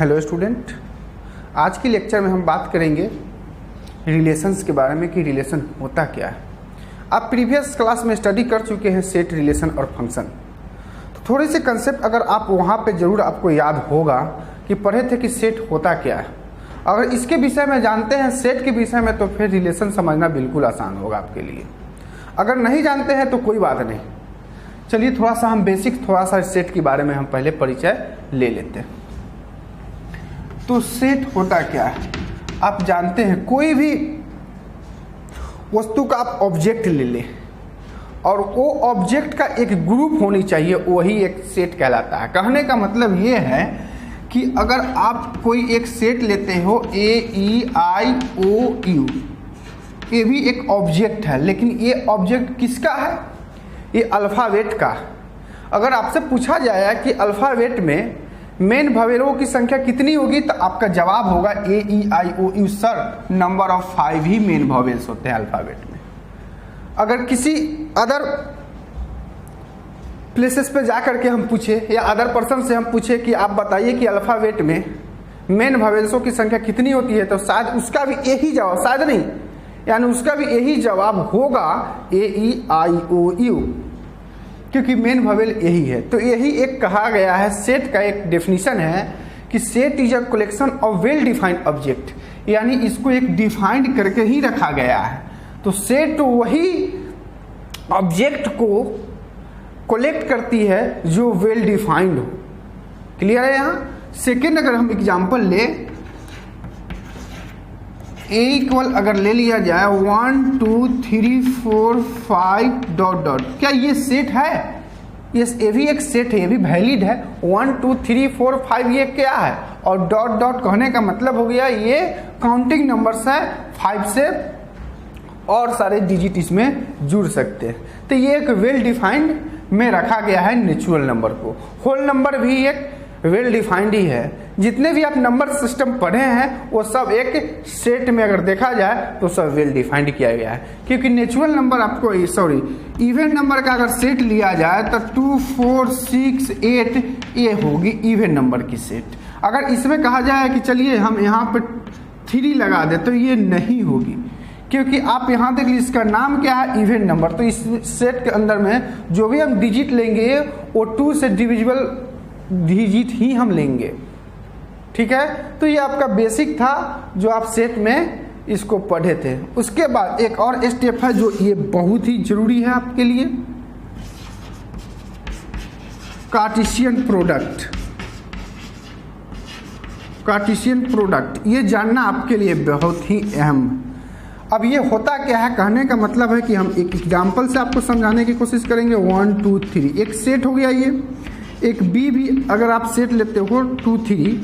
Hello student, आज की lecture में हम बात करेंगे रिलेशंस के बारे में कि रिलेशन होता क्या है। आप प्रीवियस क्लास में स्टडी कर चुके हैं सेट, रिलेशन और फंक्शन। तो थोड़े से कंसेप्ट अगर आप वहाँ पे ज़रूर आपको याद होगा कि पढ़े थे कि सेट होता क्या है। अगर इसके विषय में जानते हैं सेट के विषय में तो फिर रिलेशन समझना बिल्कुल आसान होगा आपके लिए। अगर नहीं जानते हैं तो कोई बात नहीं, चलिए थोड़ा सा हम बेसिक थोड़ा सा सेट के बारे में हम पहले परिचय ले लेते हैं। तो सेट होता क्या है आप जानते हैं, कोई भी वस्तु का आप ऑब्जेक्ट ले लें और वो ऑब्जेक्ट का एक ग्रुप होनी चाहिए, वही एक सेट कहलाता है। कहने का मतलब ये है कि अगर आप कोई एक सेट लेते हो AEIOU, ये भी एक ऑब्जेक्ट है, लेकिन ये ऑब्जेक्ट किसका है? ये अल्फ़ाबेट का। अगर आपसे पूछा जाए कि अल्फ़ाबेट में मेन ववेलों की संख्या कितनी होगी तो आपका जवाब होगा AEIOU। सर, नंबर ऑफ 5 ही मेन ववेल्स होते हैं अल्फ़ाबेट में। अगर किसी अदर प्लेसेस पे जा करके हम पूछे या अदर पर्सन से हम पूछे कि आप बताइए कि अल्फ़ाबेट में मेन ववेल्सों की संख्या कितनी होती है, तो शायद उसका भी यही जवाब, शायद नहीं यानी उसका भी यही जवाब होगा AEIOU, क्योंकि मेन ववेल यही है। तो यही एक कहा गया है, सेट का एक डेफिनेशन है कि set is a collection of well defined object, यानी इसको एक डिफाइंड करके ही रखा गया है। तो सेट वही ऑब्जेक्ट को कलेक्ट करती है जो वेल डिफाइंड हो। क्लियर है? यहाँ सेकेंड अगर हम एग्जाम्पल ले, A इक्वल अगर ले लिया जाए 1 2 3 4 5 डॉट डॉट, क्या ये सेट है? ये भी एक सेट है, ये भी वैलिड है। 1 2 3 4 5 ये क्या है? और डॉट डॉट कहने का मतलब हो गया ये काउंटिंग नंबर्स है, 5 से और सारे डिजिट इसमें जुड़ सकते हैं। तो ये एक वेल डिफाइंड में रखा गया है नेचुरल नंबर को। होल नंबर भी एक वेल डिफाइंड ही है। जितने भी आप नंबर सिस्टम पढ़े हैं वो सब एक सेट में अगर देखा जाए तो सब वेल डिफाइंड किया गया है, क्योंकि नेचुरल नंबर आपको इवन नंबर का अगर सेट लिया जाए तो 2 4 6 8 ये होगी इवन नंबर की सेट। अगर इसमें कहा जाए कि चलिए हम यहाँ पे 3 लगा दे तो ये नहीं होगी, क्योंकि आप यहाँ देख लीजिए इसका नाम क्या है? Even number. तो इस सेट के अंदर में जो भी हम डिजिट लेंगे वो 2 से डिविजिबल डिजिट ही हम लेंगे। ठीक है, तो ये आपका बेसिक था जो आप सेट में इसको पढ़े थे। उसके बाद एक और स्टेप है जो ये बहुत ही जरूरी है आपके लिए, कार्टेशियन प्रोडक्ट। कार्टेशियन प्रोडक्ट ये जानना आपके लिए बहुत ही अहम। अब ये होता क्या है, कहने का मतलब है कि हम एक एग्जाम्पल से आपको समझाने की कोशिश करेंगे। 1 2 3 एक सेट हो गया। ये एक बी भी अगर आप सेट लेते हो 2 3,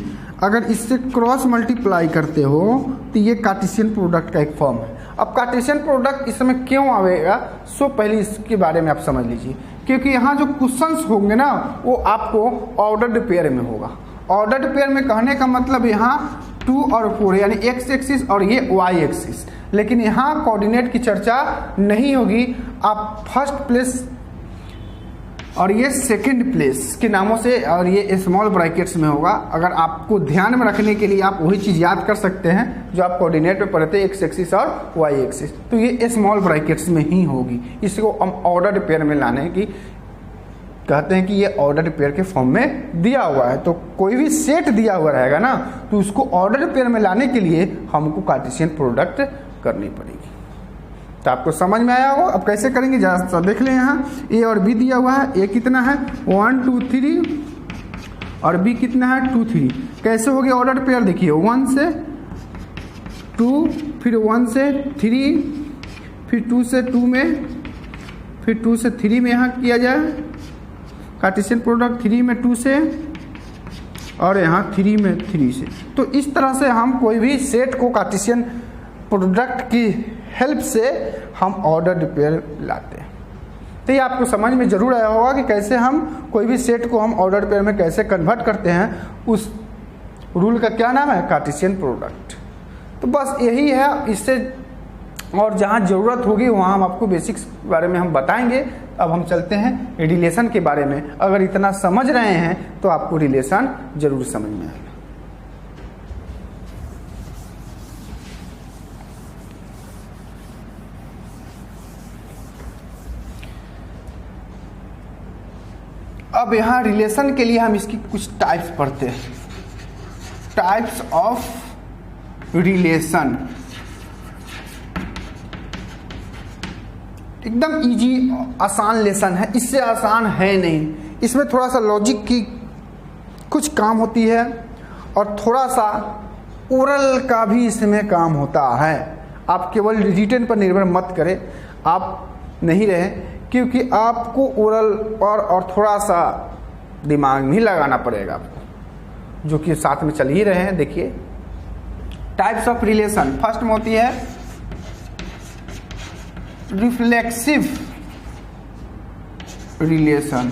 अगर इससे क्रॉस मल्टीप्लाई करते हो तो ये कार्टेशियन प्रोडक्ट का एक फॉर्म है। अब कार्टेशियन प्रोडक्ट इसमें क्यों आएगा, सो पहले इसके बारे में आप समझ लीजिए, क्योंकि यहाँ जो क्वेश्चंस होंगे ना वो आपको ऑर्डर्ड पेयर में होगा। ऑर्डर्ड पेयर में कहने का मतलब यहाँ 2 और 4 यानी x एक्सिस और ये y एक्सिस, लेकिन यहाँ कोऑर्डिनेट की चर्चा नहीं होगी। आप फर्स्ट प्लेस और ये सेकंड प्लेस के नामों से और ये स्मॉल ब्रैकेट्स में होगा। अगर आपको ध्यान में रखने के लिए आप वही चीज़ याद कर सकते हैं जो आप कोऑर्डिनेट में पढ़ते हैं, x एक्सिस और y एक्सिस, तो ये स्मॉल ब्रैकेट्स में ही होगी। इसको हम ऑर्डर्ड पेयर में लाने की कहते हैं कि ये ऑर्डर्ड पेयर के फॉर्म में दिया हुआ है। तो कोई भी सेट दिया हुआ रहेगा ना तो उसको ऑर्डर्ड पेयर में लाने के लिए हमको कार्टेशियन प्रोडक्ट करनी पड़ेगी। तो आपको समझ में आया होगा। अब कैसे करेंगे जरा देख लें। यहाँ ए और बी दिया हुआ है, ए कितना है 1 2 3 और बी कितना है 2 3। कैसे हो गया ऑर्डर पेयर? देखिए 1 से 2, फिर 1 से 3, फिर 2 से 2 में, फिर 2 से 3 में यहाँ किया जाए कार्टेशियन प्रोडक्ट। 3 में 2 से और यहाँ 3 में 3 से। तो इस तरह से हम कोई भी सेट को कार्टेशियन प्रोडक्ट की हेल्प से हम ऑर्डर्ड पेयर लाते हैं। तो ये आपको समझ में जरूर आया होगा कि कैसे हम कोई भी सेट को हम ऑर्डर्ड पेयर में कैसे कन्वर्ट करते हैं। उस रूल का क्या नाम है? Cartesian product. तो बस यही है, इससे और जहाँ ज़रूरत होगी वहाँ हम आपको बेसिक्स के बारे में हम बताएंगे। अब हम चलते हैं रिलेशन के बारे में। अगर इतना समझ रहे हैं तो आपको रिलेशन जरूर समझ में आएगा। अब यहाँ रिलेशन के लिए हम इसकी कुछ टाइप्स पढ़ते हैं, टाइप्स ऑफ रिलेशन। एकदम इजी आसान लेसन है, इससे आसान है नहीं। इसमें थोड़ा सा लॉजिक की कुछ काम होती है और थोड़ा सा ओरल का भी इसमें काम होता है। आप केवल रिटन पर निर्भर मत करें, आप नहीं रहे, क्योंकि आपको ओरल और थोड़ा सा दिमाग भी लगाना पड़ेगा आपको, जो कि साथ में चल ही रहे हैं। देखिए टाइप्स ऑफ रिलेशन, फर्स्ट में होती है रिफ्लेक्सिव रिलेशन,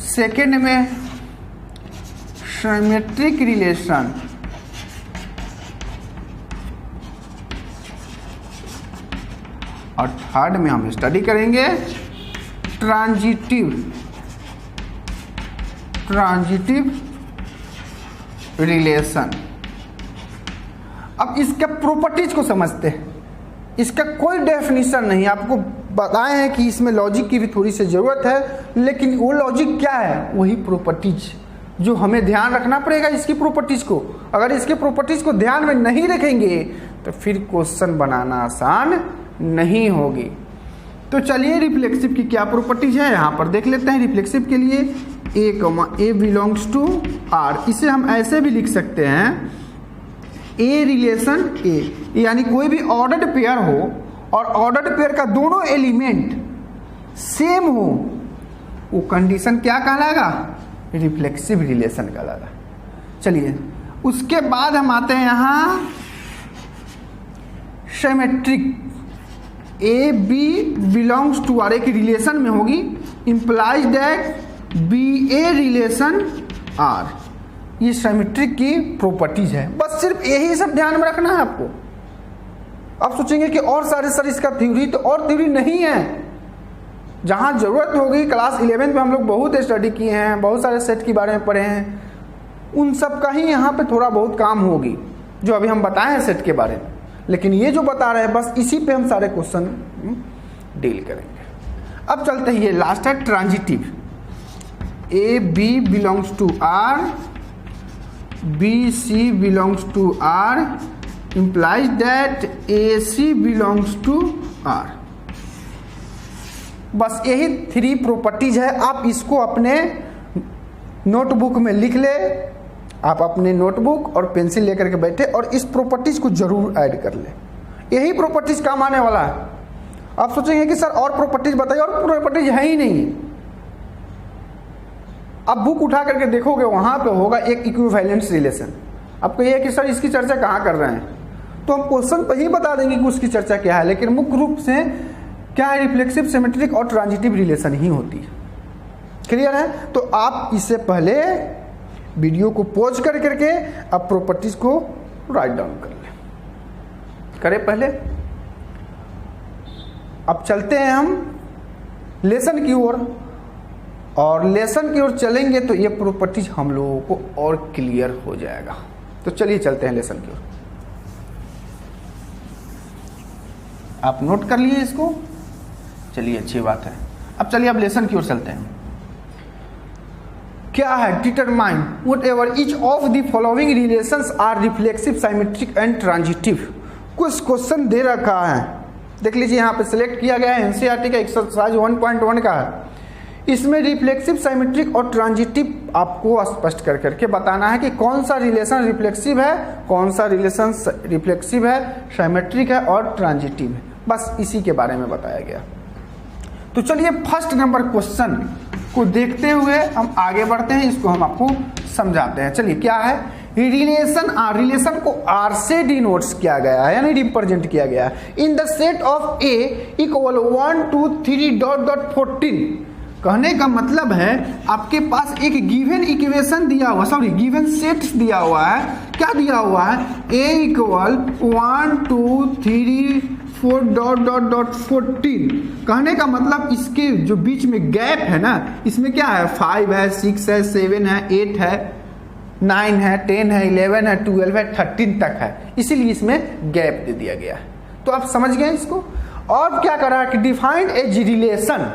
सेकेंड में सिमेट्रिक रिलेशन, और थर्ड में हम स्टडी करेंगे ट्रांजिटिव रिलेशन। अब इसके प्रॉपर्टीज को समझते हैं। इसका कोई डेफिनेशन नहीं, आपको बताए हैं कि इसमें लॉजिक की भी थोड़ी सी ज़रूरत है, लेकिन वो लॉजिक क्या है, वही प्रॉपर्टीज जो हमें ध्यान रखना पड़ेगा इसकी प्रॉपर्टीज को। अगर इसके प्रॉपर्टीज को ध्यान में नहीं रखेंगे तो फिर क्वेश्चन बनाना आसान नहीं होगी। तो चलिए रिफ्लेक्सिव की क्या प्रॉपर्टीज है यहाँ पर देख लेते हैं। रिफ्लेक्सिव के लिए ए बिलोंग्स टू आर, इसे हम ऐसे भी लिख सकते हैं ए रिलेशन ए, यानी कोई भी ऑर्डर्ड पेयर हो और ऑर्डर्ड पेयर का दोनों एलिमेंट सेम हो, वो कंडीशन क्या कहलाएगा, रिफ्लेक्सिव रिलेशन कहलाएगा। चलिए उसके बाद हम आते हैं यहाँ symmetric, a b belongs to R, एक रिलेशन में होगी, implies that b a relation R. ये सिमेट्रिक की प्रॉपर्टीज है, बस सिर्फ यही सब ध्यान में रखना है आपको। आप सोचेंगे कि और सारे सर इसका थ्योरी, तो और थ्योरी नहीं है। जहां जरूरत होगी, क्लास 11 में हम लोग बहुत स्टडी किए हैं, बहुत सारे सेट के बारे में पढ़े हैं, उन सब का ही यहाँ पे थोड़ा बहुत काम होगी जो अभी हम बताए हैं सेट के बारे में। लेकिन ये जो बता रहे हैं बस इसी पे हम सारे क्वेश्चन डील करेंगे। अब चलते हैं, ये लास्ट है transitive, a b belongs to R, b c belongs to R, implies that AC belongs to R। बस यही 3 प्रॉपर्टीज है। आप इसको अपने नोटबुक में लिख ले, आप अपने नोटबुक और पेंसिल लेकर के बैठे और इस प्रॉपर्टीज को जरूर ऐड कर ले। यही प्रॉपर्टीज काम आने वाला है। आप सोचेंगे कि सर और प्रॉपर्टीज बताइए, और प्रॉपर्टीज है ही नहीं। आप बुक उठा करके देखोगे, वहां पे होगा एक इक्विवेलेंस रिलेशन। आपको ये है कि सर इसकी चर्चा कहाँ कर रहे हैं, तो हम क्वेश्चन पर ही बता देंगे कि उसकी चर्चा क्या है, लेकिन मुख्य रूप से क्या है, रिफ्लेक्सिव, सिमेट्रिक और ट्रांजिटिव रिलेशन ही होती है। क्लियर है? तो आप इससे पहले वीडियो को पॉज कर करके आप प्रॉपर्टीज को राइट डाउन कर लें। करें पहले। अब चलते हैं हम लेसन की ओर, और लेसन की ओर चलेंगे तो ये प्रॉपर्टीज हम लोगों को और क्लियर हो जाएगा। तो चलिए चलते हैं लेसन की ओर। आप नोट कर लिए इसको, चलिए अच्छी बात है। अब चलिए अब लेसन की ओर चलते हैं। क्या है, determine whatever each of the following relations are reflexive, symmetric and transitive. कुछ क्वेश्चन दे रखा है, देख लीजिए यहाँ पे सिलेक्ट किया गया है, एनसीईआरटी का एक्सरसाइज 1.1 का है। इसमें रिफ्लेक्सिव, सिमेट्रिक और ट्रांजिटिव आपको स्पष्ट कर करके बताना है कि कौन सा रिलेशन रिफ्लेक्सिव है, कौन सा रिलेशन रिफ्लेक्सिव है, सिमेट्रिक है और ट्रांजिटिव है। बस इसी के बारे में बताया गया। तो चलिए फर्स्ट नंबर क्वेश्चन को देखते हुए हम आगे बढ़ते हैं, इसको हम आपको समझाते हैं। चलिए क्या है, रिलेशन आर, रिलेशन को आर से डिनोट्स किया गया है, यानी रिप्रेजेंट किया गया है। इन the set of A equal 1 2 3 dot dot 14। कहने का मतलब है आपके पास एक गिवन इक्वेशन दिया हुआ, सॉरी गिवन सेट दिया हुआ है। क्या दिया हुआ है, ए इक्वल 1 2 3 4 डॉट डॉट डॉट 14। कहने का मतलब इसके जो बीच में गैप है ना, इसमें क्या है, 5 है, 6 है, 7 है, 8 है, 9 है, 10 है, 11 है, 12 है, 13 तक है, इसीलिए इसमें गैप दे दिया गया है। तो आप समझ गए इसको। और क्या करा कि डिफाइंड एज रिलेशन,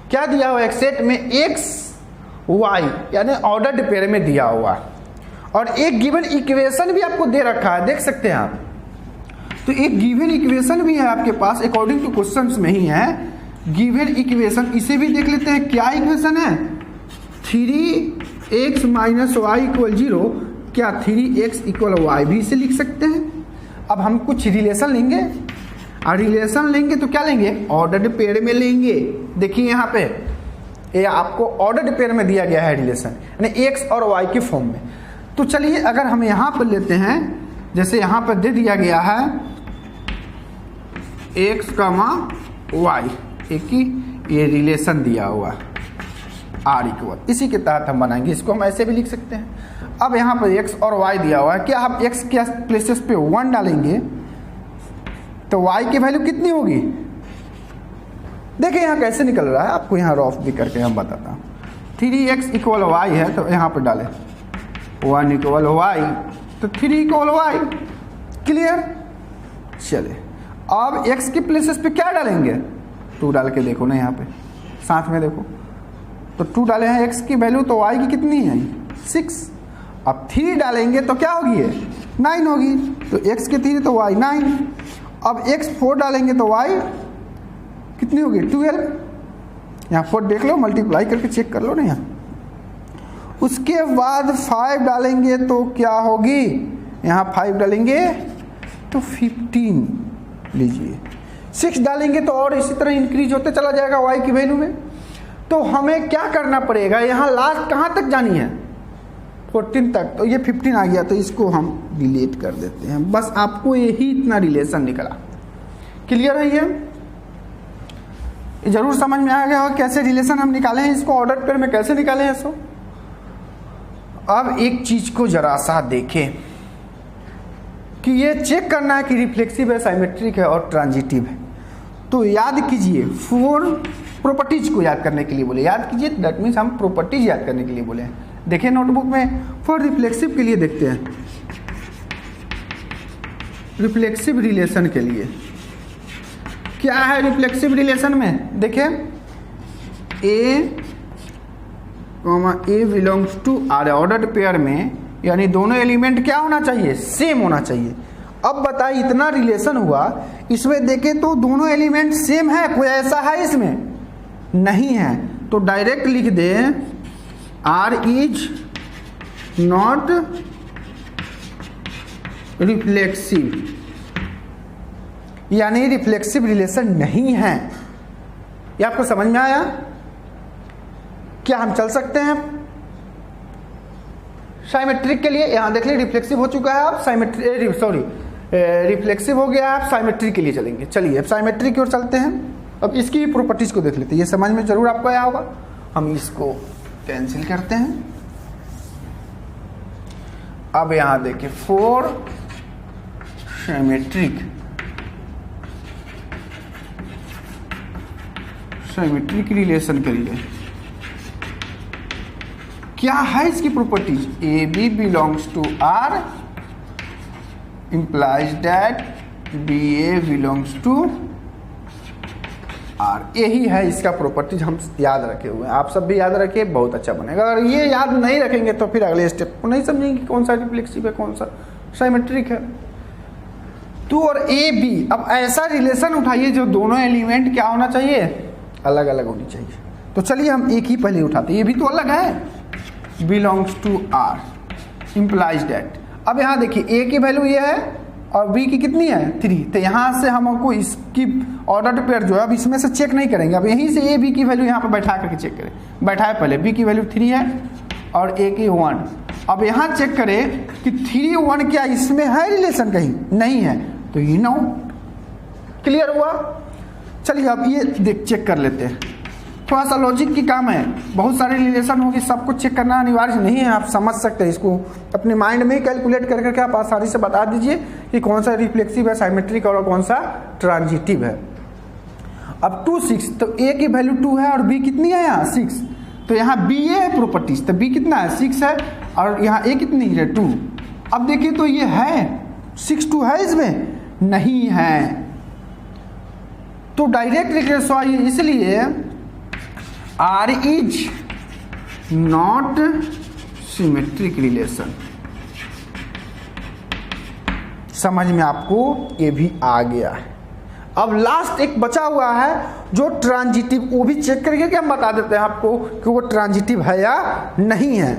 क्या दिया हुआ, एक सेट में एक्स वाई यानी ऑर्डर्ड पेयर में दिया हुआ, और एक गिवन इक्वेशन भी आपको दे रखा है, देख सकते हैं आप। तो एक गिवन इक्वेशन भी है आपके पास, अकॉर्डिंग टू क्वेश्चंस में ही है गिवन इक्वेशन। इसे भी देख लेते हैं, क्या इक्वेशन है, 3x माइनस वाई इक्वल 0। क्या 3x इक्वल वाई भी इसे लिख सकते हैं। अब हम कुछ रिलेशन लेंगे, और रिलेशन लेंगे तो क्या लेंगे, ऑर्डर्ड पेयर में लेंगे। देखिए यहाँ पे ये आपको ऑर्डर्ड पेयर में दिया गया है रिलेशन, यानी x और y के फॉर्म में। तो चलिए अगर हम यहाँ पर लेते हैं, जैसे यहाँ पर दे दिया गया है x, y, एक ही ये रिलेशन दिया हुआ r इक्वल, इसी के तहत हम बनाएंगे। इसको हम ऐसे भी लिख सकते हैं। अब यहाँ पर x और y दिया हुआ है, क्या हम x के प्लेसेस पे 1 डालेंगे तो y की वैल्यू कितनी होगी। देखिए यहाँ कैसे निकल रहा है, आपको यहाँ रफ भी करके हम बताता हूँ। 3x इक्वल y है तो यहाँ पर डालें 1 इक्वल y, तो 3 इक्वल y, क्लियर। चलिए अब x के प्लेसेस पे क्या डालेंगे, 2 डाल के देखो ना, यहाँ पे साथ में देखो, तो 2 डाले हैं x की वैल्यू, तो y की कितनी है 6। अब 3 डालेंगे तो क्या होगी, 9 होगी, तो x के 3 तो y 9। अब x 4 डालेंगे तो y कितनी होगी 12। यहाँ 4 देख लो, मल्टीप्लाई करके चेक कर लो ना यहाँ। उसके बाद 5 डालेंगे तो क्या होगी, यहाँ 5 डालेंगे तो 15 लीजिए। 6 डालेंगे तो और इसी तरह इंक्रीज होते चला जाएगा y की वैल्यू में। तो हमें क्या करना पड़ेगा, यहाँ लास्ट कहाँ तक जानी है 14 तक, तो ये 15 आ गया, तो इसको हम डिलीट कर देते हैं। बस आपको यही इतना रिलेशन निकला, क्लियर है ये जरूर समझ में आ गया हो कैसे रिलेशन हम निकाले हैं, इसको ऑर्डर पेयर में कैसे निकाले हैं इसको। अब एक चीज को जरा सा देखें कि ये चेक करना है कि रिफ्लेक्सिव है, साइमेट्रिक है और ट्रांजिटिव है। तो याद कीजिए 4 प्रॉपर्टीज को याद करने के लिए बोले, याद कीजिए, दैट मीन्स हम प्रॉपर्टीज याद करने के लिए बोले हैं। देखिए नोटबुक में फॉर रिफ्लेक्सिव के लिए देखते हैं, रिफ्लेक्सिव रिलेशन के लिए क्या है। रिफ्लेक्सिव रिलेशन में देखिए A belongs to R, ordered pair में यानी दोनों एलिमेंट क्या होना चाहिए, सेम होना चाहिए। अब बताइए इतना रिलेशन हुआ, इसमें देखें तो दोनों एलिमेंट सेम है, कोई ऐसा है इसमें नहीं है, तो डायरेक्ट लिख दे आर इज नॉट रिफ्लेक्सिव, यानी रिफ्लेक्सिव रिलेशन नहीं है। ये आपको समझ में आया। क्या हम चल सकते हैं साइमेट्रिक के लिए, यहां देख लीजिए रिफ्लेक्सिव हो चुका है, आप साइमेट्रिक रिफ्लेक्सिव हो गया, आप साइमेट्रिक के लिए चलेंगे। चलिए अब साइमेट्रिक की ओर चलते हैं। अब इसकी प्रॉपर्टीज को देख लेते हैं, ये समझ में जरूर आपको आया होगा। हम इसको कैंसिल करते हैं। अब यहां देखिए 4 साइमेट्रिक रिलेशन के लिए क्या है इसकी properties, a b belongs to R implies that b a belongs to R. यही है इसका प्रॉपर्टीज, हम याद रखे हुए हैं, आप सब भी याद रखिए, बहुत अच्छा बनेगा। अगर ये याद नहीं रखेंगे तो फिर अगले स्टेप को नहीं समझेंगे कौन सा रिफ्लेक्सिव है कौन सा साइमेट्रिक है। 2 और ए बी, अब ऐसा रिलेशन उठाइए जो दोनों एलिमेंट क्या होना चाहिए, अलग अलग होनी चाहिए। तो चलिए हम एक ही पहले उठाते हैं, ये भी तो अलग है, belongs to R implies that. अब यहाँ देखिए ए की वैल्यू ये है और बी की कितनी है 3, तो यहाँ से हमको इसकी ऑर्डर पेयर जो है अब इसमें से चेक नहीं करेंगे, अब यहीं से ए बी की वैल्यू यहाँ पर बैठा करके चेक करें। बैठाए पहले बी की वैल्यू 3 है और ए की 1। अब यहाँ चेक करें कि 3 1 क्या इसमें है रिलेशन, कहीं नहीं है, तो ये नो। क्लियर हुआ। चलिए अब ये देख चेक कर लेते हैं, थोड़ा सा लॉजिक की काम है, बहुत सारे रिलेशन होगी, सब कुछ चेक करना अनिवार्य नहीं है, आप समझ सकते हैं इसको अपने माइंड में कैलकुलेट कर करके आप आसानी से बता दीजिए कि कौन सा रिफ्लेक्सिव है, साइमेट्रिक और कौन सा ट्रांजिटिव है। अब 2 6, तो ए की वैल्यू 2 है और बी कितनी है यहाँ 6, तो यहाँ बी ए है प्रॉपर्टीज, तो बी कितना है 6 है और यहाँ ए कितनी है 2। अब देखिए तो ये है 6 2 है, इसमें नहीं है, तो डायरेक्ट रिलेशन इसलिए R is not symmetric relation. समझ में आपको ये भी आ गया है। अब लास्ट एक बचा हुआ है जो ट्रांजिटिव, वो भी चेक करके क्या हम बता देते हैं आपको कि वो ट्रांजिटिव है या नहीं है।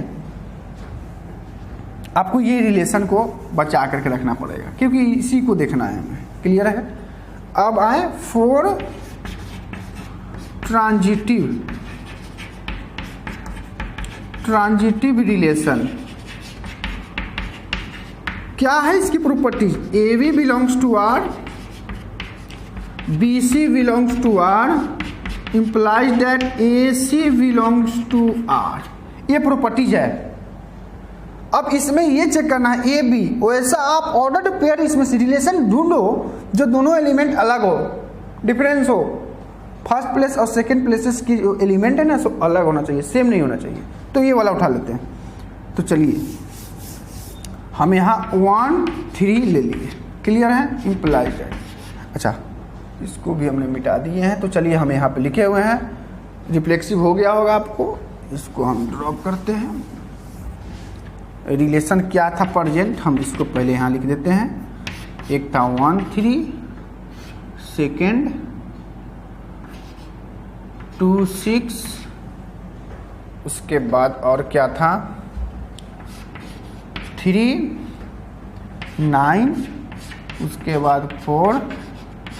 आपको ये रिलेशन को बचा करके रखना पड़ेगा क्योंकि इसी को देखना है हमें। क्लियर है। अब आए फॉर ट्रांजिटिव रिलेशन। क्या है इसकी properties? A b belongs to R, b c belongs to R, implies that A c belongs to R. ये प्रॉपर्टीज है। अब इसमें ये चेक करना है ए बी, वैसा आप ऑर्डर्ड पेयर इसमें से रिलेशन ढूंढो जो दोनों एलिमेंट अलग हो, डिफरेंस हो। फर्स्ट प्लेस और सेकंड प्लेसेस की जो एलिमेंट है ना सो अलग होना चाहिए, सेम नहीं होना चाहिए। तो ये वाला उठा लेते हैं। तो चलिए हम यहाँ 1 3 ले लिए। क्लियर है। Implies that. अच्छा इसको भी हमने मिटा दिए हैं। तो चलिए हम यहाँ पे लिखे हुए हैं, रिफ्लेक्सिव हो गया होगा आपको। इसको हम ड्रॉप करते हैं। रिलेशन क्या था प्रेजेंट, हम इसको पहले यहाँ लिख देते हैं। एक था 1 3, सेकेंड 2 6, उसके बाद और क्या था 3 9, उसके बाद 4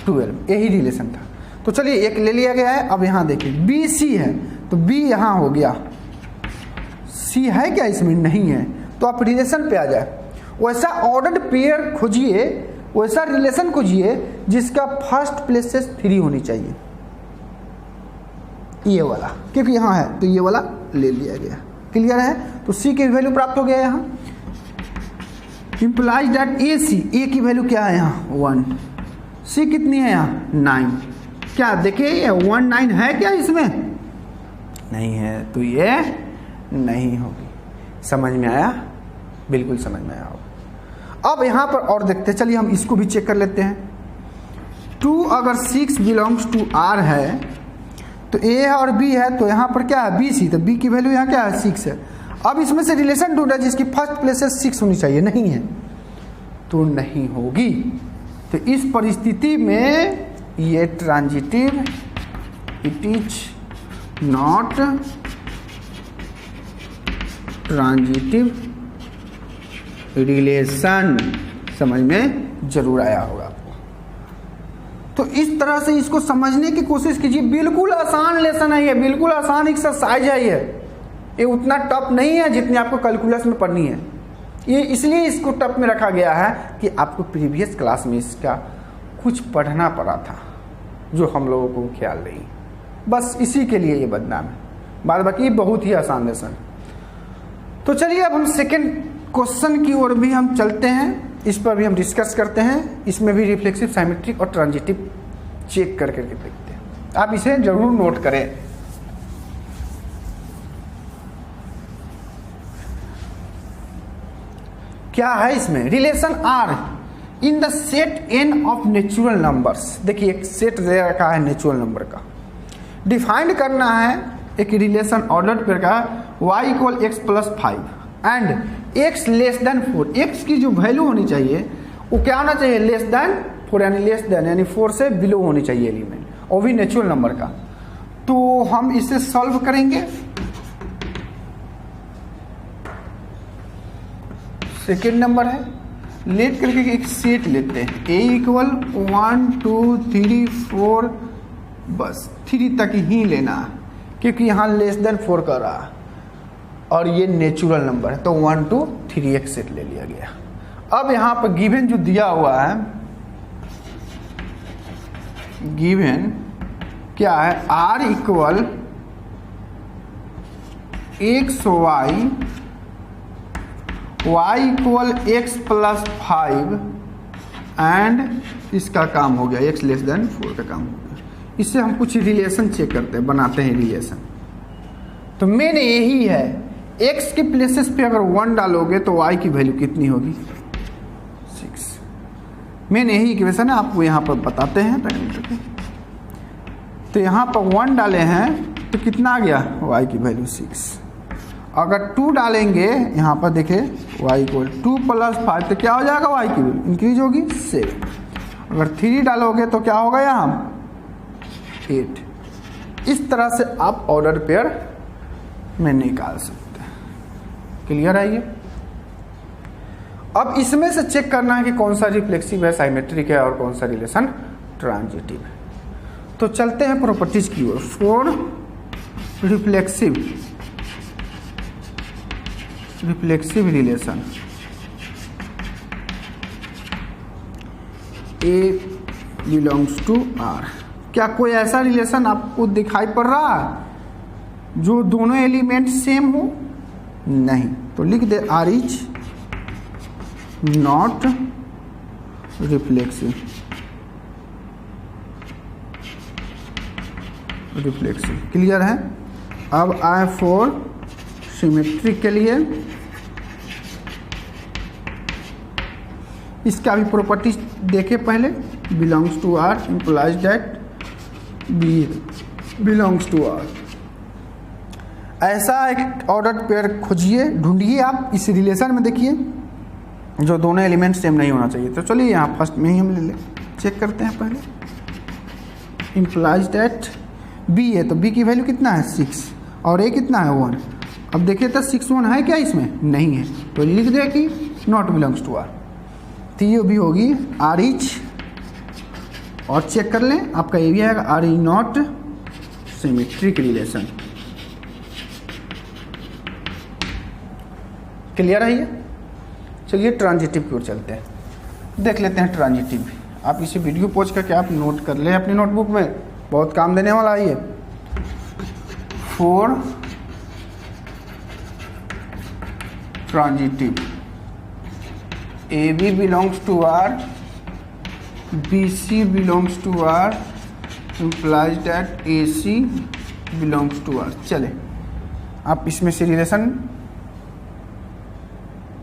12। यही रिलेशन था। तो चलिए एक ले लिया गया है। अब यहाँ देखिए बी सी है तो बी यहाँ हो गया, सी है क्या इसमें? नहीं है। तो आप रिलेशन पे आ जाए। वैसा ऑर्डर्ड पेयर खोजिए, वैसा रिलेशन खोजिए जिसका फर्स्ट प्लेसेस 3 होनी चाहिए। ये वाला क्योंकि यहाँ है तो ये वाला ले लिया गया। क्लियर है। तो सी की वैल्यू प्राप्त हो गया यहाँ। इंप्लाइज दैट ए सी, ए की वैल्यू क्या है यहाँ 1, सी कितनी है यहाँ 9। क्या देखिए ये 1 9 है क्या इसमें? नहीं है। तो ये नहीं होगी। समझ में आया? बिल्कुल समझ में आया होगा। अब यहाँ पर और देखते हैं। चलिए हम इसको भी चेक कर लेते हैं। 2 अगर 6 बिलोंग्स टू आर है तो ए और बी है, तो यहाँ पर क्या है बी सी, तो बी की वैल्यू यहाँ क्या है 6 है। अब इसमें से रिलेशन ढूंढा जिसकी फर्स्ट प्लेसेस 6 होनी चाहिए, नहीं है तो नहीं होगी। तो इस परिस्थिति में ये transitive, it is not transitive relation. समझ में जरूर आया होगा आपको। तो इस तरह से इसको समझने की कोशिश कीजिए। बिल्कुल आसान लेसन है ये, बिल्कुल आसान एक्सरसाइज है ये उतना टफ नहीं है जितनी आपको कैलकुलस में पढ़नी है। ये इसलिए इसको टफ में रखा गया है कि आपको प्रीवियस क्लास में इसका कुछ पढ़ना पड़ा था जो हम लोगों को ख्याल नहीं, बस इसी के लिए ये बदनाम है। बाद बाकी बहुत ही आसान लेसन। तो चलिए अब हम सेकेंड क्वेश्चन की ओर भी हम चलते हैं। इस पर भी हम डिस्कस करते हैं। इसमें भी रिफ्लेक्सिव, साइमेट्रिक और ट्रांजिटिव चेक करके देखते हैं। आप इसे जरूर नोट करें। क्या है इसमें? Relation R in the set N of natural numbers. देखिए एक सेट दे रखा है नेचुरल नंबर का, डिफाइंड करना है एक रिलेशन ऑर्डर्ड पेयर का y equal x plus 5 and x less than 4। x की जो वैल्यू होनी चाहिए वो क्या होना चाहिए? लेस देन 4, यानी लेस देन यानी 4 से बिलो होनी चाहिए एलिमेंट, और भी नेचुरल नंबर का। तो हम इसे सॉल्व करेंगे। सेकेंड नंबर है, लेट करके एक सेट लेते हैं a इक्वल 1 2 3 4, बस 3 तक ही लेना है क्योंकि यहाँ लेस देन 4 कर रहा है और ये नेचुरल नंबर है। तो 1 2 3 एक सेट ले लिया गया। अब यहाँ पर गिवन जो दिया हुआ है, गिवन क्या है? r equal x y equal x plus 5 and इसका काम हो गया x लेस देन 4 का काम हो गया। इससे हम कुछ रिलेशन चेक करते हैं, बनाते हैं रिलेशन। तो मेन यही है, x के प्लेसेस पे अगर 1 डालोगे तो y की वैल्यू कितनी होगी 6। मेन यही इक्वेशन है, आपको यहाँ पर बताते हैं पैरामीटर के। तो यहाँ पर 1 डाले हैं तो कितना आ गया y की वैल्यू 6। अगर 2 डालेंगे यहाँ पर देखिए y इक्वल 2 + 5 तो क्या हो जाएगा y की वैल्यू इंक्रीज होगी 7। अगर 3 डालोगे तो क्या होगा यहाँ 8। इस तरह से आप ऑर्डर पेयर में निकाल सकते हैं। क्लियर है ये। अब इसमें से चेक करना है कि कौन सा रिफ्लेक्सिव है, साइमेट्रिक है और कौन सा रिलेशन ट्रांजिटिव है। तो चलते हैं प्रॉपर्टीज की ओर। For reflexive relation A belongs to R, क्या कोई ऐसा रिलेशन आपको दिखाई पड़ रहा है जो दोनों एलिमेंट सेम हो? नहीं। तो लिख दे R is not reflexive. Clear है। अब आए फॉर सिमेट्रिक के लिए। इसका भी प्रॉपर्टी देखे पहले। Belongs to R implies that B belongs to R। ऐसा एक ऑर्डर पेयर खोजिए, ढूंढिए आप इस रिलेशन में, देखिए जो दोनों एलिमेंट सेम नहीं होना चाहिए। तो चलिए यहाँ फर्स्ट में ही हम ले चेक करते हैं पहले। इम्प्लाइज दैट B है तो B की वैल्यू कितना है 6 और A कितना है 1। अब देखिए तो 6 1 है क्या इसमें? नहीं है। तो लिख दे कि नॉट बिलोंग्स टू R। तो ये भी होगी R इज, और चेक कर लें आपका ये भी आएगा R is not symmetric relation. Clear है ये। चलिए ट्रांजिटिव की ओर चलते हैं, देख लेते हैं ट्रांजिटिव। आप इसी वीडियो पॉज करके आप नोट कर लें अपनी नोटबुक में, बहुत काम देने वाला है ये। For transitive AB belongs to R, BC belongs to R implies that AC belongs to R। चले आप इसमें से रिलेशन,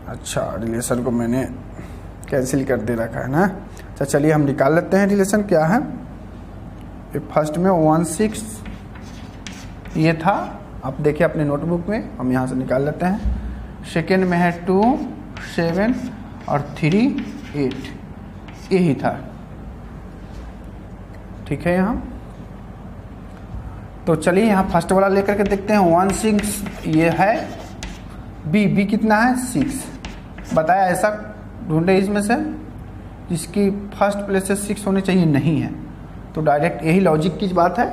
अच्छा रिलेशन को मैंने कैंसिल कर दे रखा है ना। अच्छा चलिए हम निकाल लेते हैं रिलेशन क्या है। फर्स्ट में 1 6 ये था, आप देखिए अपने नोटबुक में, हम यहाँ से निकाल लेते हैं। सेकेंड में है 2 7 और 3 8, यही था। ठीक है यहाँ। तो चलिए यहाँ फर्स्ट वाला लेकर के देखते हैं। 1 6 ये है, B कितना है 6। बताया ऐसा ढूंढे इसमें से जिसकी फर्स्ट प्लेस से 6 होने चाहिए, नहीं है। तो डायरेक्ट यही लॉजिक की बात है,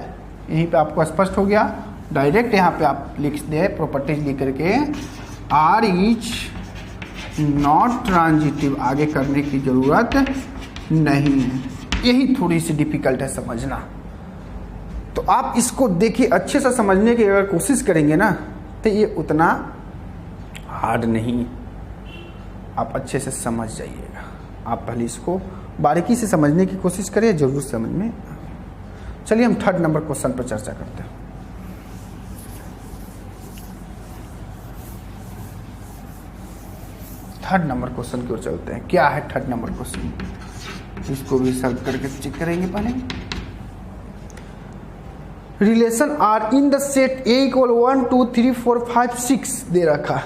यहीं पे आपको स्पष्ट हो गया। डायरेक्ट यहाँ पे आप लिख दे प्रॉपर्टीज लिख करके R इज नॉट ट्रांजिटिव, आगे करने की जरूरत नहीं है। यही थोड़ी सी डिफिकल्ट है समझना। तो आप इसको देखिए, अच्छे से समझने की अगर कोशिश करेंगे ना तो ये उतना हार्ड नहीं, आप अच्छे से समझ जाइएगा। आप पहले इसको बारीकी से समझने की कोशिश करिए, जरूर समझ में। चलिए हम थर्ड नंबर क्वेश्चन पर चर्चा करते हैं। थर्ड नंबर क्वेश्चन की ओर चलते हैं। क्या है थर्ड नंबर क्वेश्चन, इसको भी सॉल्व करके चेक करेंगे पहले। Relation R in the set A equal 1 2 3 4 5 6 दे रखा।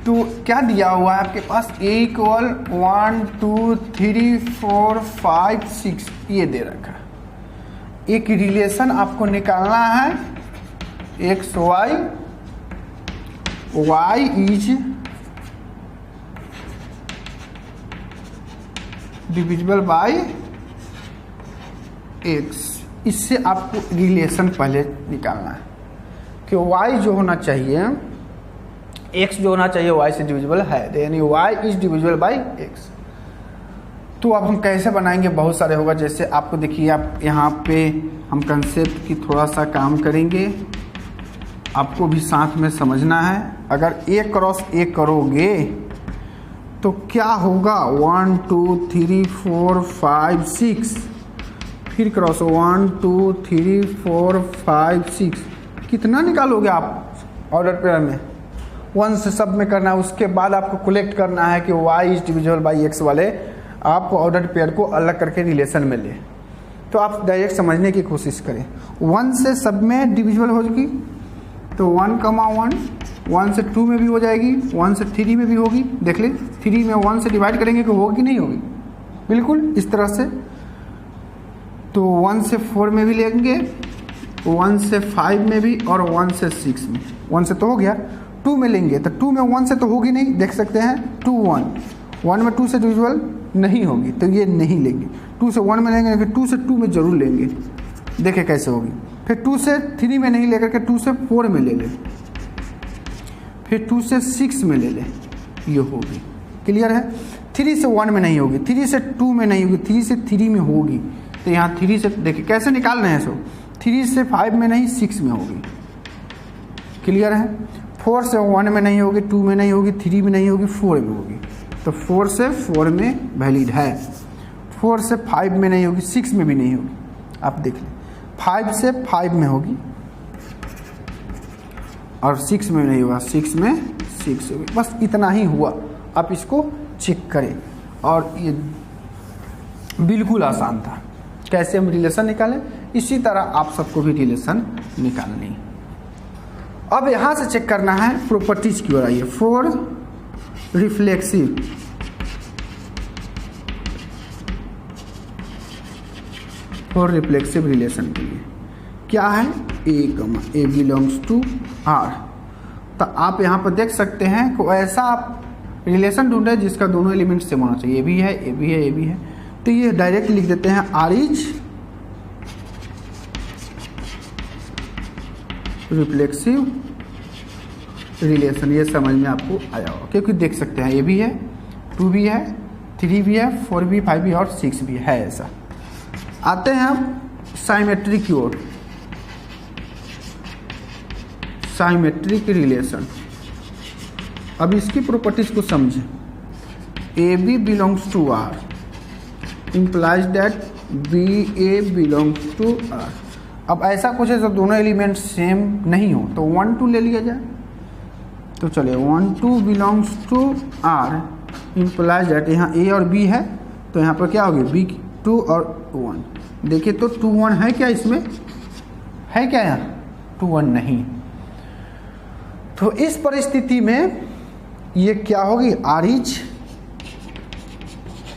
तो क्या दिया हुआ है आपके पास? A इक्वल 1 2 3 4 5 6 ये दे रखा। एक रिलेशन आपको निकालना है x y is divisible by x। इससे आपको रिलेशन पहले निकालना है कि y जो होना चाहिए, x जो होना चाहिए y से डिविजिबल है, यानी y is divisible by x। तो अब हम कैसे बनाएंगे, बहुत सारे होगा। जैसे आपको देखिए, आप यहाँ पे हम कंसेप्ट की थोड़ा सा काम करेंगे, आपको भी साथ में समझना है। अगर A क्रॉस A करोगे तो क्या होगा, 1 2 3 4 5 6, फिर क्रॉस 1 2 3 4 5 6, कितना निकालोगे आप ऑर्डर पेयर में? 1 से सब में करना है। उसके बाद आपको कलेक्ट करना है कि y is divisible by x वाले आप ऑर्डर पेयर को अलग करके रिलेशन में ले। तो आप डायरेक्ट समझने की कोशिश करें। 1 से सब में डिविजिबल होगी तो 1,1, 1 से 2 में भी हो जाएगी, 1 से 3 में भी होगी। देख ले 3 में 1 से डिवाइड करेंगे कि होगी कि नहीं होगी, बिल्कुल इस तरह से। तो 1 से 4 में भी लेंगे, 1 से 5 में भी और 1 से 6 में। 1 से तो हो गया, 2 में लेंगे तो 2 में 1 से तो होगी नहीं, देख सकते हैं 2 1 में 2 से डिविजिबल नहीं होगी तो ये नहीं लेंगे। 2 से 1 में लेंगे, फिर 2 से 2 में जरूर लेंगे, देखें कैसे होगी। फिर 2 से 3 में नहीं लेकर के 2 से 4 में ले लें, फिर 2 से 6 में ले लें, ये होगी। क्लियर है। 3 से 1 में नहीं होगी, 3 से 2 में नहीं होगी, 3 से 3 में होगी। तो यहाँ 3 से देखिए कैसे निकाल रहे हैं सो 3 से 5 में नहीं 6 में होगी। क्लियर है। 4 से 1 में नहीं होगी, 2 में नहीं होगी, 3 में नहीं होगी, 4 में होगी। तो 4 से 4 में वैलिड है। 4 से 5 में नहीं होगी, 6 में भी नहीं होगी। आप देख लें 5 से 5 में होगी और 6 में नहीं होगा, 6 में 6 होगी। बस इतना ही हुआ। आप इसको चेक करें और ये बिल्कुल आसान था। कैसे हम रिलेशन निकालें, इसी तरह आप सबको भी रिलेशन निकालनी। अब यहाँ से चेक करना है प्रॉपर्टीज की ओर आइए। फॉर रिफ्लेक्सिव रिलेशन के लिए क्या है, ए बिलोंग्स टू आर। तो आप यहाँ पर देख सकते हैं कि ऐसा आप रिलेशन ढूंढे जिसका दोनों एलिमेंट सेम होना चाहिए। ए भी है, ए भी है, ए भी है। तो ये डायरेक्ट लिख देते हैं आर इज रिफ्लेक्सिव रिलेशन। ये समझ में आपको आया होगा क्योंकि देख सकते हैं ए भी है, 2 भी है, 3 भी है, 4 भी, 5 भी और 6 भी है। ऐसा आते हैं हम साइमेट्रिक की ओर। साइमेट्रिक रिलेशन, अब इसकी प्रॉपर्टीज को समझें। A b belongs to R implies that b a belongs to R. अब ऐसा कुछ है जब दोनों एलिमेंट सेम नहीं हो तो 1 2 ले लिया जाए। तो चलिए 1 2 belongs to R implies that यहाँ ए और बी है तो यहाँ पर क्या होगी, बी 2 और 1। देखिए तो 2 1 है क्या, इसमें है क्या, यहाँ 2 1 नहीं। तो इस परिस्थिति में ये क्या होगी, आर इज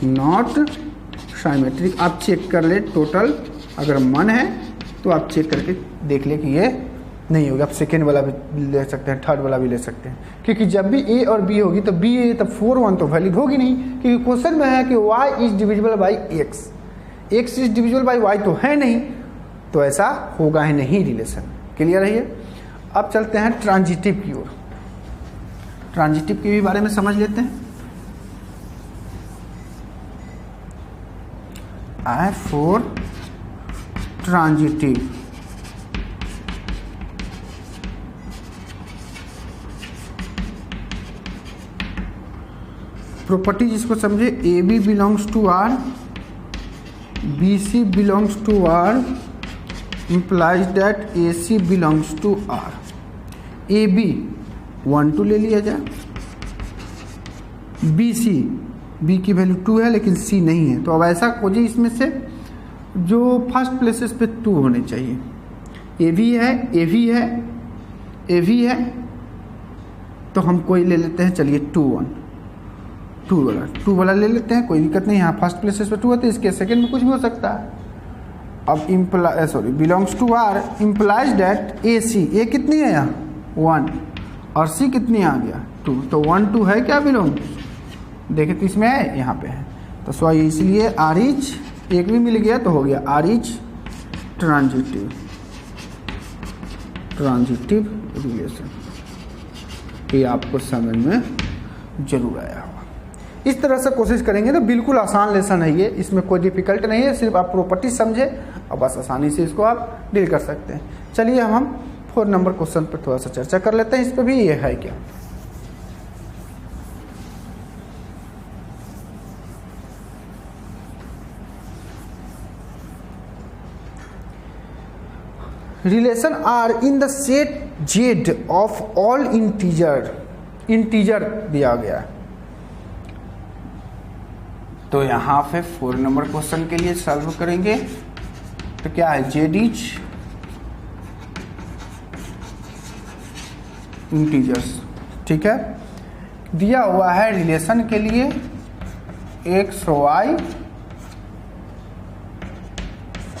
नॉट साइमेट्रिक। आप चेक कर ले टोटल, अगर मन है तो आप चेक करके देख ले कि ये नहीं होगा। आप सेकेंड वाला भी ले सकते हैं, थर्ड वाला भी ले सकते हैं, क्योंकि जब भी ए और बी होगी तो बी ए तब 4 1 तो वैलिड होगी नहीं, क्योंकि क्वेश्चन में है कि y is divisible by x, x is divisible by y तो है नहीं, तो ऐसा होगा ही नहीं रिलेशन। क्लियर है ये। अब चलते हैं ट्रांजिटिव की ओर। ट्रांजिटिव के भी बारे में समझ लेते हैं। आई फॉर ट्रांजिटिव, प्रॉपर्टी जिसको समझे, a b belongs to R, b c belongs to R implies that a c belongs to R. A b 1 2 ले लिया जाए, बी सी, बी की वैल्यू 2 है लेकिन सी नहीं है, तो अब ऐसा खोजिए इसमें से जो फर्स्ट प्लेसेस पे 2 होने चाहिए। ए भी है, ए भी है, ए भी है, तो हम कोई ले लेते हैं, चलिए 2 1 2 वाला ले लेते हैं, कोई दिक्कत नहीं। यहाँ फर्स्ट प्लेसेस पे 2 होते हैं, इसके सेकंड में कुछ भी हो सकता है। अब belongs to R implies that A C, A कितनी है यहाँ 1 और सी कितनी आ गया 2, तो 1 2 है क्या बिलोंग, देखिए तो इसमें है, यहाँ पे है, तो सो इसलिए आर इज, एक भी मिल गया तो हो गया आर इज ट्रांजिटिव रिलेशन। ये आपको समझ में जरूर आया होगा। इस तरह से कोशिश करेंगे तो बिल्कुल आसान लेसन है ये, इसमें कोई डिफिकल्ट नहीं है, सिर्फ आप प्रॉपर्टी समझे और बस आसानी से इसको आप डील कर सकते हैं। चलिए हम 4 नंबर क्वेश्चन पर थोड़ा सा चर्चा कर लेते हैं, इस पर भी ये है क्या। Relation R in the set Z of all integer दिया गया है। तो यहाँ पे 4 नंबर क्वेश्चन के लिए सॉल्व करेंगे। तो क्या है जेड इज इंटीजर्स। ठीक है, दिया हुआ है रिलेशन के लिए x y,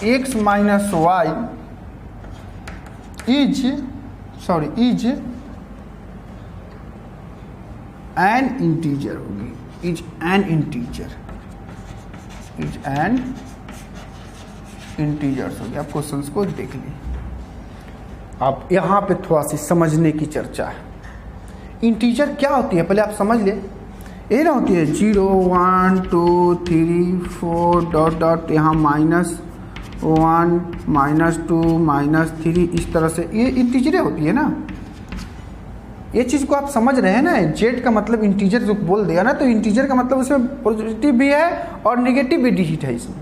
x minus y is an integer होगी, इज एन इंटीजर्स होगी। आप क्वेश्चंस को देख ली। आप यहाँ पे थोड़ा सी समझने की चर्चा है। इंटीजर क्या होती है पहले आप समझ ले। ये ना होती है 0 1 2 3 4 डॉट डॉट, यहाँ -1 -2 -3, इस तरह से ये इंटीजरें होती है ना। ये चीज़ को आप समझ रहे हैं ना। जेड का मतलब इंटीजर जो बोल दिया ना, तो इंटीजर का मतलब उसमें पॉजिटिव भी है और नेगेटिव भी डिजिट है इसमें।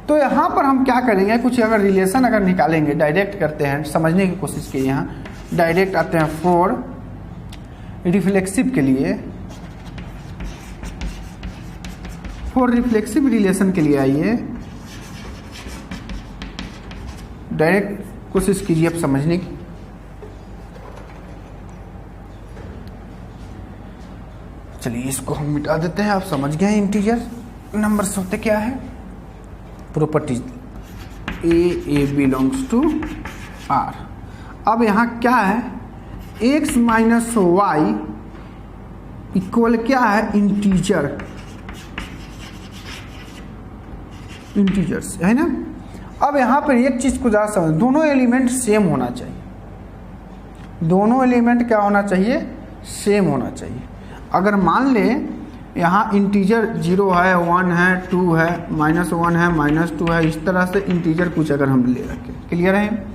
तो यहाँ पर हम क्या करेंगे, कुछ अगर रिलेशन अगर निकालेंगे, डायरेक्ट करते हैं, समझने की कोशिश की। यहाँ डायरेक्ट आते हैं फॉर रिफ्लेक्सिव के लिए, फॉर रिफ्लेक्सिव रिलेशन के लिए आइए, डायरेक्ट कोशिश कीजिए आप समझने की। चलिए इसको हम मिटा देते हैं। आप समझ गए इंटीजर नंबर्स होते क्या है। Properties a belongs to R. अब यहाँ क्या है, एक्स माइनस वाई इक्वल क्या है, इंटीजर्स है ना। अब यहाँ पर एक चीज को ज़्यादा समझ, दोनों एलिमेंट सेम होना चाहिए। दोनों एलिमेंट क्या होना चाहिए, सेम होना चाहिए। अगर मान ले यहाँ इंटीजर 0 है, 1 है, 2 है, -1 है, -2 है, इस तरह से इंटीजर कुछ अगर हम ले रखें, क्लियर है।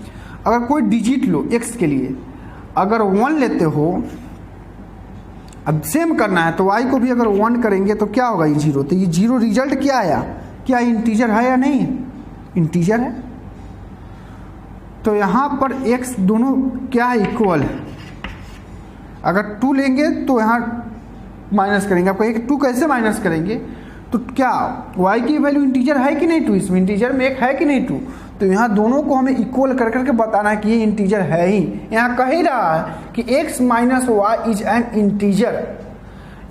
अगर कोई डिजिट लो x के लिए, अगर 1 लेते हो, अब सेम करना है तो y को भी अगर 1 करेंगे तो क्या होगा, ये 0। तो ये 0 रिजल्ट क्या आया, क्या इंटीजर है या नहीं, इंटीजर है। तो यहाँ पर x दोनों क्या है, इक्वल है। अगर 2 लेंगे तो यहाँ माइनस करेंगे। आप कहेंगे 2 कैसे माइनस करेंगे, तो क्या y की वैल्यू इंटीजर है कि नहीं, 2 इसमें इंटीजर में एक है कि नहीं 2। तो यहाँ दोनों को हमें इक्वल कर करके बताना है कि ये इंटीजर है ही। यहाँ कह ही रहा है कि x minus y is an integer,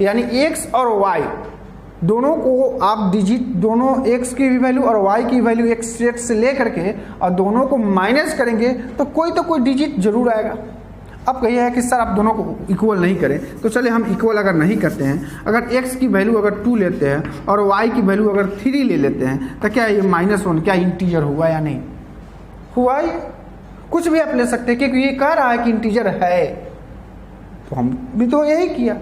यानी x और y दोनों को आप डिजिट, दोनों x की वैल्यू और y की वैल्यू एक सेट से ले करके और दोनों को माइनस करेंगे तो कोई डिजिट जरूर आएगा। अब कहिए है कि सर आप दोनों को इक्वल नहीं करें, तो चले हम इक्वल अगर नहीं करते हैं, अगर x की वैल्यू अगर 2 लेते हैं और y की वैल्यू अगर 3 ले लेते हैं, तो क्या ये -1 क्या इंटीजर हुआ या नहीं हुआ। कुछ भी आप ले सकते हैं क्योंकि ये कह रहा है कि इंटीजर है, तो हम भी तो यही किया।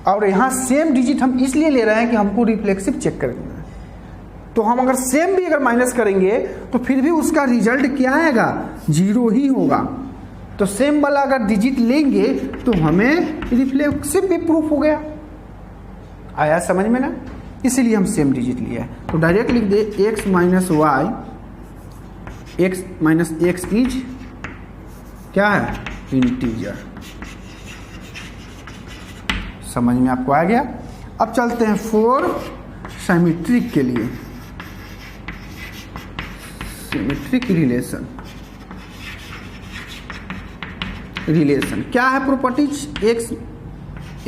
और यहाँ सेम डिजिट हम इसलिए ले रहे हैं कि हमको रिफ्लेक्सिव चेक करना है। तो हम अगर सेम भी अगर माइनस करेंगे तो फिर भी उसका रिजल्ट क्या आएगा, 0 ही होगा। तो सेम वाला अगर डिजिट लेंगे तो हमें रिफ्लेक्सिव भी प्रूफ हो गया। आया समझ में ना, इसीलिए हम सेम डिजिट लिया है। तो डायरेक्ट लिख दे x minus y, x minus x is क्या है, इंटीजर। समझ में आपको आ गया। अब चलते हैं फॉर सिमेट्रिक के लिए, सिमेट्रिक रिलेशन क्या है, properties x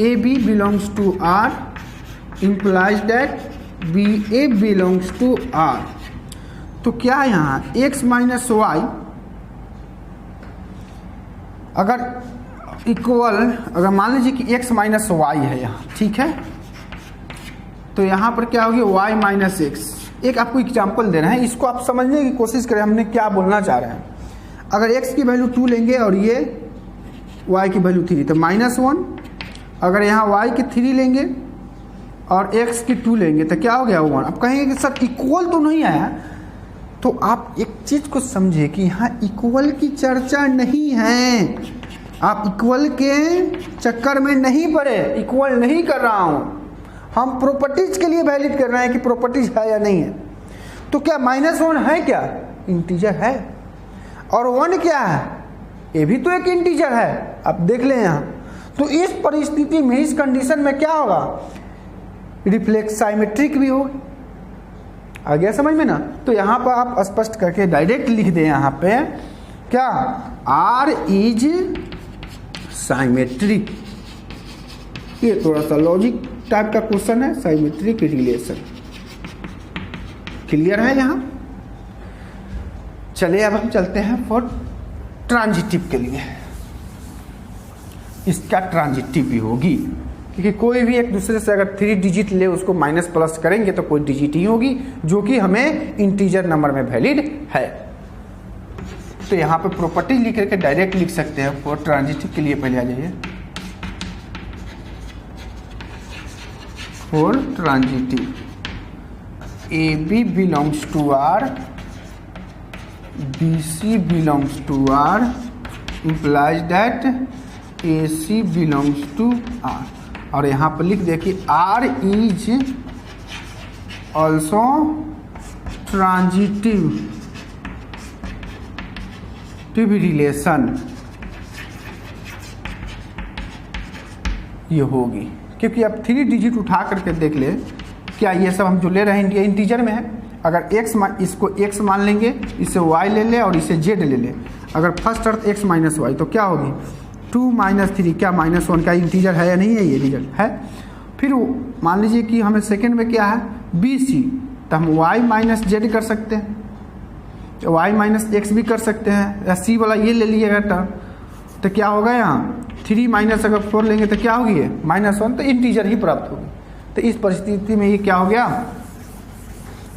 a b belongs to R implies that b a belongs to R. तो क्या है यहाँ x माइनस वाई अगर इक्वल, अगर मान लीजिए कि x माइनस वाई है यहाँ, ठीक है, तो यहाँ पर क्या होगी y माइनस एक्स। एक आपको एग्जाम्पल दे रहे हैं, इसको आप समझने की कोशिश करें हमने क्या बोलना चाह रहे हैं। अगर x की वैल्यू 2 लेंगे और ये y की वैल्यू 3, तो -1। अगर यहाँ y की 3 लेंगे और x की 2 लेंगे तो क्या हो गया, 1। अब कहेंगे कि सर इक्वल तो नहीं आया, तो आप एक चीज को समझे कि यहाँ इक्वल की चर्चा नहीं है। आप इक्वल के चक्कर में नहीं पड़े, इक्वल नहीं कर रहा हूं, हम प्रॉपर्टीज के लिए वैलिड कर रहे हैं कि प्रॉपर्टीज है या नहीं है। तो क्या -1 है, क्या इंटीजर है, और 1 क्या है, ये भी तो एक इंटीजर है। आप देख लें यहाँ। तो इस परिस्थिति में, इस कंडीशन में क्या होगा, रिफ्लेक्स सिमेट्रिक भी होगा। आ गया समझ में ना। तो यहाँ पर आप स्पष्ट करके डायरेक्ट लिख दें यहाँ पे क्या, आर इज साइमेट्रिक। ये थोड़ा सा लॉजिक टाइप का क्वेश्चन है, साइमेट्रिक रिलेशन। क्लियर है यहाँ। चलिए अब हम चलते हैं फॉर ट्रांजिटिव के लिए। इसका ट्रांजिटिव भी होगी, क्योंकि कोई भी एक दूसरे से अगर 3 डिजिट ले उसको माइनस प्लस करेंगे तो कोई डिजिट ही होगी जो कि हमें इंटीजर नंबर में वैलिड है। तो यहाँ पे प्रॉपर्टी लिख करके डायरेक्ट लिख सकते हैं फॉर ट्रांजिटिव के लिए। पहले आ जाइए, for transitive a b belongs to R, b c belongs to R, implies that a c belongs to R. और यहाँ पर लिख दे कि R is also transitive relation. ये होगी, क्योंकि अब 3 डिजिट उठा करके देख ले, क्या ये सब हम जो ले रहे हैं ये इंटीजर में है। अगर x इसको x मान लेंगे, इसे y ले ले और इसे z ले ले। अगर फर्स्ट अर्थ x माइनस वाई तो क्या होगी 2 माइनस 3, क्या -1 का इंटीजर है या नहीं है, ये इंटीजर है। फिर मान लीजिए कि हमें सेकंड में क्या है BC, तो हम y माइनस z कर सकते हैं, y माइनस x भी कर सकते हैं, या C वाला ये ले लीजिएगा टर्म। तो क्या होगा यहाँ 3 माइनस अगर 4 लेंगे तो क्या होगी -1, तो इंटीजर ही प्राप्त होगी। तो इस परिस्थिति में ये क्या हो गया,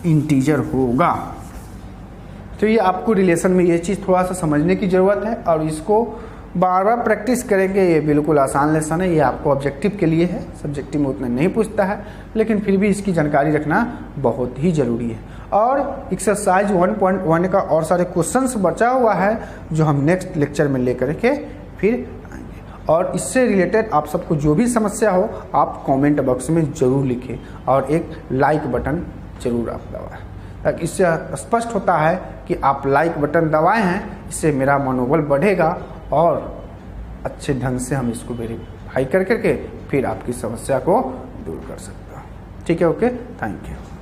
इंटीजर होगा। तो ये आपको रिलेशन में ये चीज़ थोड़ा सा समझने की ज़रूरत है, और इसको बार बार प्रैक्टिस करेंगे। ये बिल्कुल आसान लेसन है, ये आपको ऑब्जेक्टिव के लिए है, सब्जेक्टिव में उतना नहीं पूछता है, लेकिन फिर भी इसकी जानकारी रखना बहुत ही ज़रूरी है। और एक्सरसाइज 1.1 का और सारे क्वेश्चंस बचा हुआ है जो हम नेक्स्ट लेक्चर में लेकर के फिर आएंगे। और इससे रिलेटेड आप सबको जो भी समस्या हो आप कमेंट बॉक्स में ज़रूर लिखें, और एक लाइक बटन ज़रूर आप दबाएं, ताकि इससे स्पष्ट होता है कि आप लाइक बटन दबाए हैं। इससे मेरा मनोबल बढ़ेगा और अच्छे ढंग से हम इसको वेरीफाई कर करके फिर आपकी समस्या को दूर कर सकते हैं। ठीक है, ओके, थैंक यू।